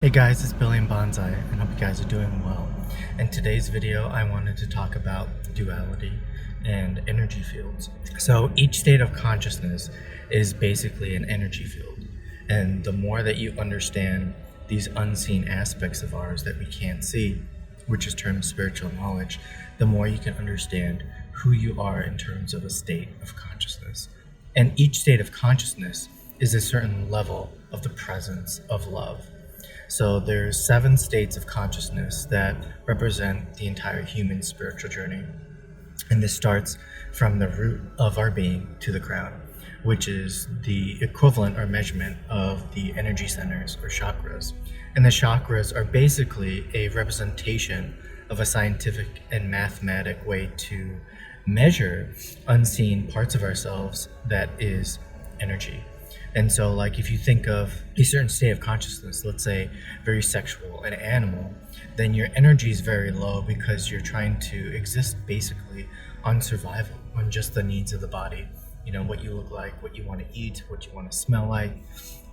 Hey guys, it's Billy and Bonsai, and hope you guys are doing well. In today's video, I wanted to talk about duality and energy fields. So each state of consciousness is basically an energy field. And the more that you understand these unseen aspects of ours that we can't see, which is termed spiritual knowledge, the more you can understand who you are in terms of a state of consciousness. And each state of consciousness is a certain level of the presence of love. So there's 7 states of consciousness that represent the entire human spiritual journey. And this starts from the root of our being to the crown, which is the equivalent or measurement of the energy centers or chakras. And the chakras are basically a representation of a scientific and mathematic way to measure unseen parts of ourselves that is energy. And so, like, if you think of a certain state of consciousness, let's say very sexual, an animal, then your energy is very low because you're trying to exist basically on survival, on just the needs of the body. You know, what you look like, what you want to eat, what you want to smell like,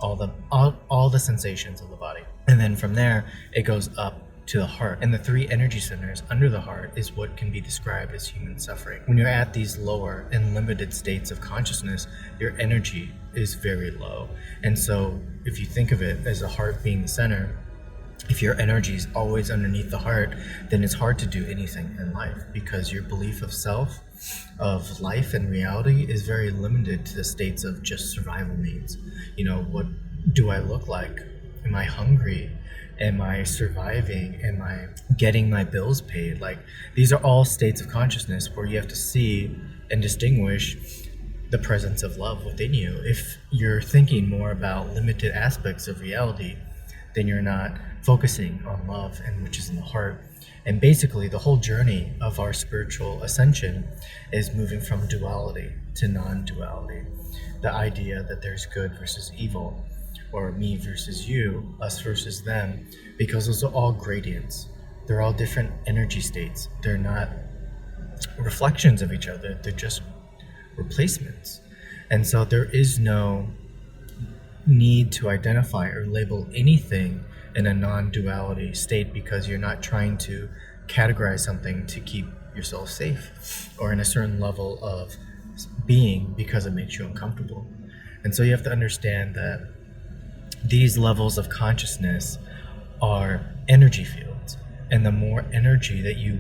all the sensations of the body. And then from there, it goes up to the heart. And the 3 energy centers under the heart is what can be described as human suffering. When you're at these lower and limited states of consciousness, your energy is very low. And so if you think of it as the heart being the center, if your energy is always underneath the heart, then it's hard to do anything in life because your belief of self, of life and reality is very limited to the states of just survival needs. You know, what do I look like? Am I hungry? Am I surviving? Am I getting my bills paid? Like, these are all states of consciousness where you have to see and distinguish the presence of love within you. If you're thinking more about limited aspects of reality, then you're not focusing on love, and which is in the heart. And basically, the whole journey of our spiritual ascension is moving from duality to non-duality. The idea that there's good versus evil, or me versus you, us versus them, because those are all gradients. They're all different energy states. They're not reflections of each other. They're just replacements. And so there is no need to identify or label anything in a non-duality state because you're not trying to categorize something to keep yourself safe or in a certain level of being because it makes you uncomfortable. And so you have to understand that these levels of consciousness are energy fields, and the more energy that you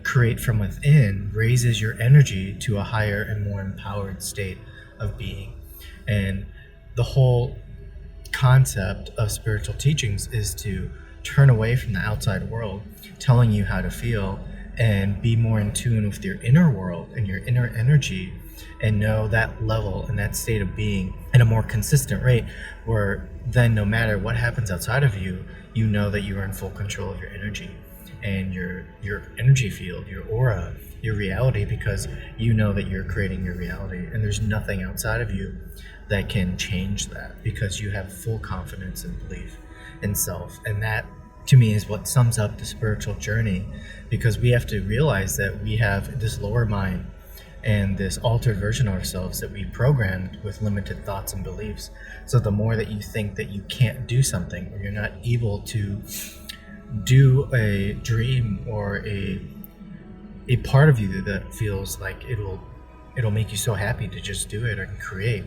create from within raises your energy to a higher and more empowered state of being. And the whole concept of spiritual teachings is to turn away from the outside world telling you how to feel and be more in tune with your inner world and your inner energy, and know that level and that state of being at a more consistent rate, where then no matter what happens outside of you, you know that you are in full control of your energy and your energy field, your aura, your reality, because you know that you're creating your reality and there's nothing outside of you that can change that, because you have full confidence and belief in self. And that, to me, is what sums up the spiritual journey, because we have to realize that we have this lower mind and this altered version of ourselves that we programmed with limited thoughts and beliefs. So the more that you think that you can't do something, or you're not able to do a dream, or a part of you that feels like it'll make you so happy to just do it or create,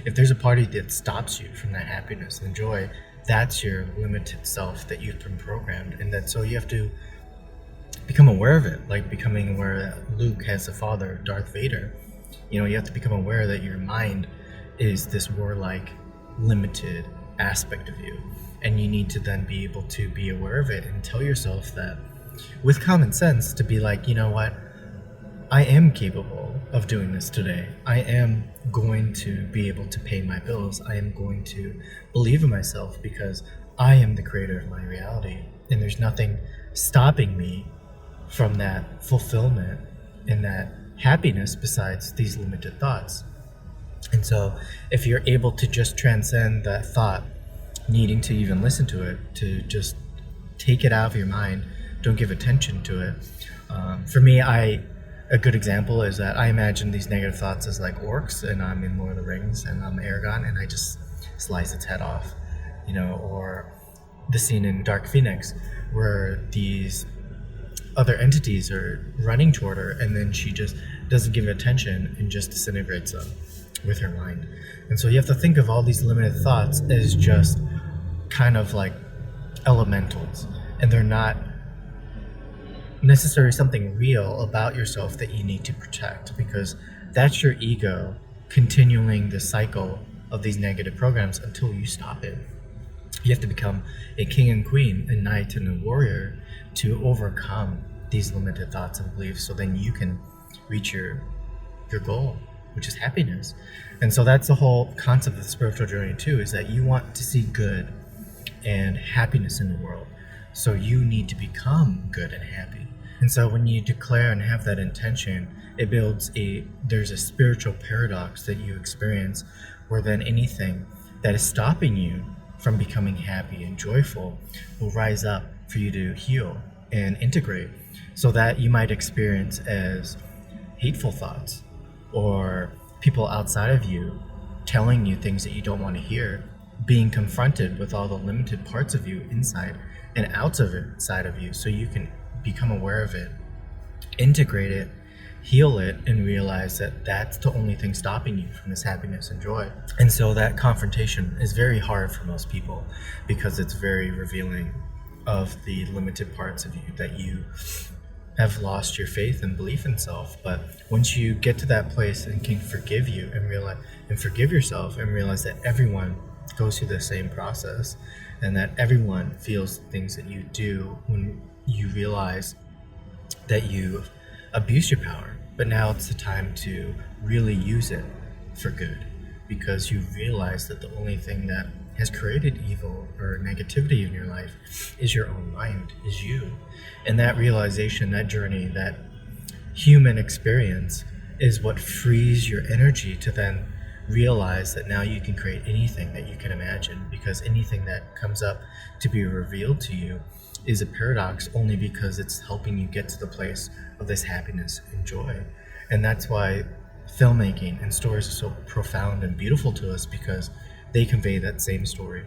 if there's a part of you that stops you from that happiness and joy, that's your limited self that you've been programmed. And that, so you have to become aware of it, like becoming aware that Luke has a father, Darth Vader. You know, you have to become aware that your mind is this warlike, limited aspect of you. And you need to then be able to be aware of it and tell yourself that with common sense, to be like, you know what? I am capable of doing this today. I am going to be able to pay my bills. I am going to believe in myself because I am the creator of my reality. And there's nothing stopping me from that fulfillment and that happiness besides these limited thoughts. And so if you're able to just transcend that thought, needing to even listen to it, to just take it out of your mind, don't give attention to it. For me, a good example is that I imagine these negative thoughts as like orcs, and I'm in Lord of the Rings and I'm Aragon and I just slice its head off, you know, or the scene in Dark Phoenix where these other entities are running toward her, and then she just doesn't give it attention and just disintegrates them with her mind. And so you have to think of all these limited thoughts as just kind of like elementals, and they're not necessarily something real about yourself that you need to protect, because that's your ego continuing the cycle of these negative programs until you stop it. You have to become a king and queen, a knight and a warrior, to overcome these limited thoughts and beliefs, so then you can reach your goal, which is happiness. And so that's the whole concept of the spiritual journey too, is that you want to see good and happiness in the world. So you need to become good and happy. And so when you declare and have that intention, there's a spiritual paradox that you experience, where then anything that is stopping you from becoming happy and joyful will rise up for you to heal and integrate, so that you might experience as hateful thoughts or people outside of you telling you things that you don't want to hear, being confronted with all the limited parts of you inside and outside of you, so you can become aware of it, integrate it, heal it, and realize that that's the only thing stopping you from this happiness and joy. And so that confrontation is very hard for most people, because it's very revealing of the limited parts of you that you have lost your faith and belief in self. But once you get to that place and can forgive you and forgive yourself and realize that everyone goes through the same process, and that everyone feels things that you do, when you realize that you've abused your power, but now it's the time to really use it for good, because you realize that the only thing that has created evil or negativity in your life is your own mind, is you. And that realization, that journey, that human experience is what frees your energy to then realize that now you can create anything that you can imagine, because anything that comes up to be revealed to you is a paradox only because it's helping you get to the place of this happiness and joy. And that's why filmmaking and stories are so profound and beautiful to us, because they convey that same story,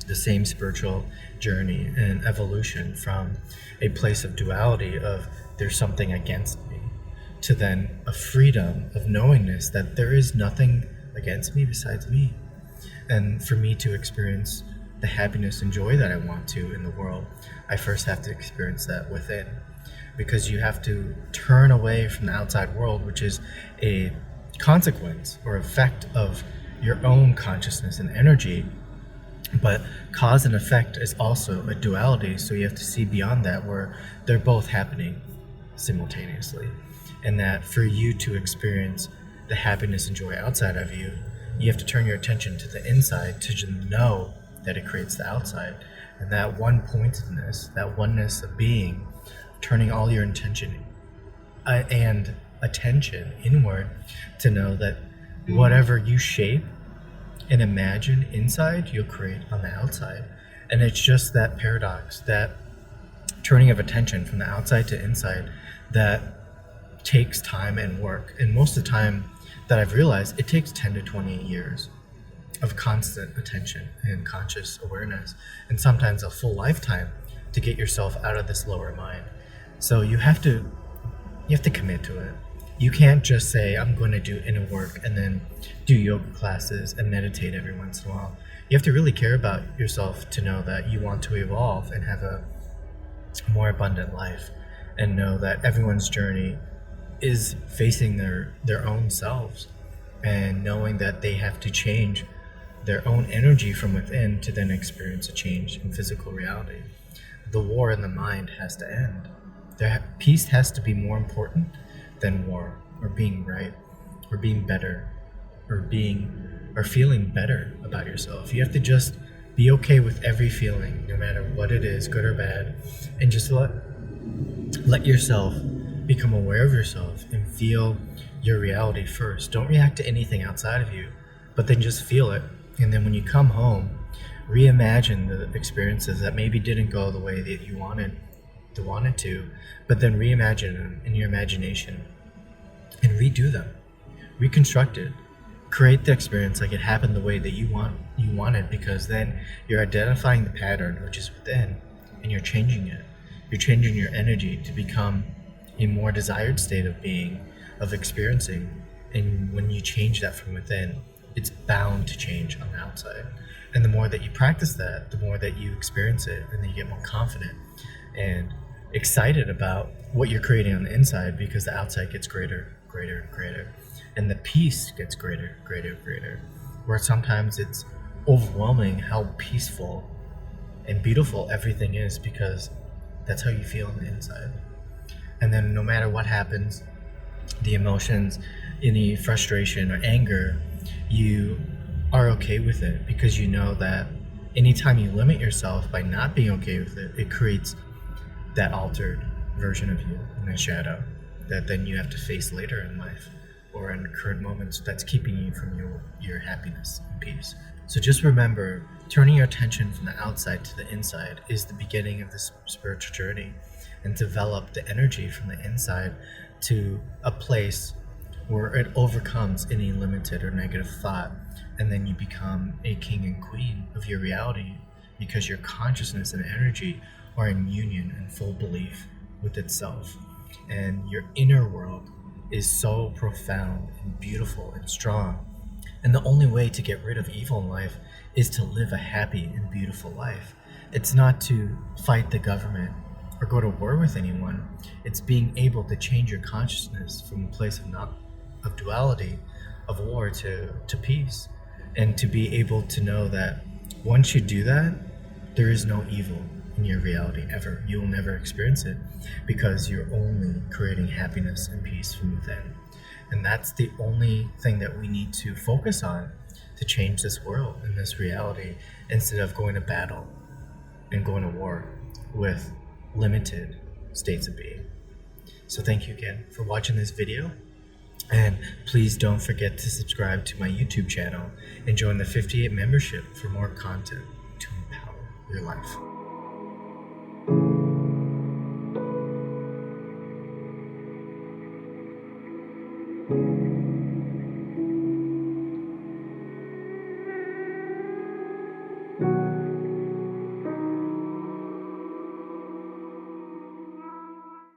the same spiritual journey and evolution from a place of duality of there's something against me, to then a freedom of knowingness that there is nothing against me besides me. And for me to experience the happiness and joy that I want to in the world, I first have to experience that within, because you have to turn away from the outside world, which is a consequence or effect of your own consciousness and energy. But cause and effect is also a duality, so you have to see beyond that, where they're both happening simultaneously. And that for you to experience the happiness and joy outside of you, you have to turn your attention to the inside to know that it creates the outside. And that one-pointedness, that oneness of being, turning all your intention and attention inward to know that whatever you shape and imagine inside, you'll create on the outside. And it's just that paradox, that turning of attention from the outside to inside, that takes time and work. And most of the time that I've realized, it takes 10 to 20 years of constant attention and conscious awareness, and sometimes a full lifetime to get yourself out of this lower mind. So you have to commit to it. You can't just say, I'm going to do inner work and then do yoga classes and meditate every once in a while. You have to really care about yourself to know that you want to evolve and have a more abundant life, and know that everyone's journey is facing their own selves, and knowing that they have to change their own energy from within to then experience a change in physical reality. The war in the mind has to end. Peace has to be more important than war, or being right, or being better, or feeling better about yourself. You have to just be okay with every feeling, no matter what it is, good or bad, and just let yourself become aware of yourself and feel your reality first. Don't react to anything outside of you, but then just feel it. And then when you come home, reimagine the experiences that maybe didn't go the way that you wanted to, but then reimagine them in your imagination and redo them, reconstruct it, create the experience like it happened the way that you want it, because then you're identifying the pattern which is within, and you're changing it. You're changing your energy to become a more desired state of being, of experiencing. And when you change that from within, it's bound to change on the outside. And the more that you practice that, the more that you experience it, and then you get more confident and excited about what you're creating on the inside, because the outside gets greater, greater, and greater. And the peace gets greater, greater, greater. Where sometimes it's overwhelming how peaceful and beautiful everything is, because that's how you feel on the inside. And then no matter what happens, the emotions, any frustration or anger, you are okay with it, because you know that anytime you limit yourself by not being okay with it, it creates that altered version of you in the shadow that then you have to face later in life or in current moments that's keeping you from your happiness and peace. So just remember, turning your attention from the outside to the inside is the beginning of this spiritual journey, and develop the energy from the inside to a place where it overcomes any limited or negative thought, and then you become a king and queen of your reality, because your consciousness and energy are in union and full belief with itself. And your inner world is so profound and beautiful and strong. And the only way to get rid of evil in life is to live a happy and beautiful life. It's not to fight the government or go to war with anyone. It's being able to change your consciousness from a place of duality, of war, to peace. And to be able to know that once you do that, there is no evil in your reality ever. You will never experience it, because you're only creating happiness and peace from within. And that's the only thing that we need to focus on to change this world and this reality, instead of going to battle and going to war with limited states of being. So thank you again for watching this video. And please don't forget to subscribe to my YouTube channel and join the 58 membership for more content to empower your life.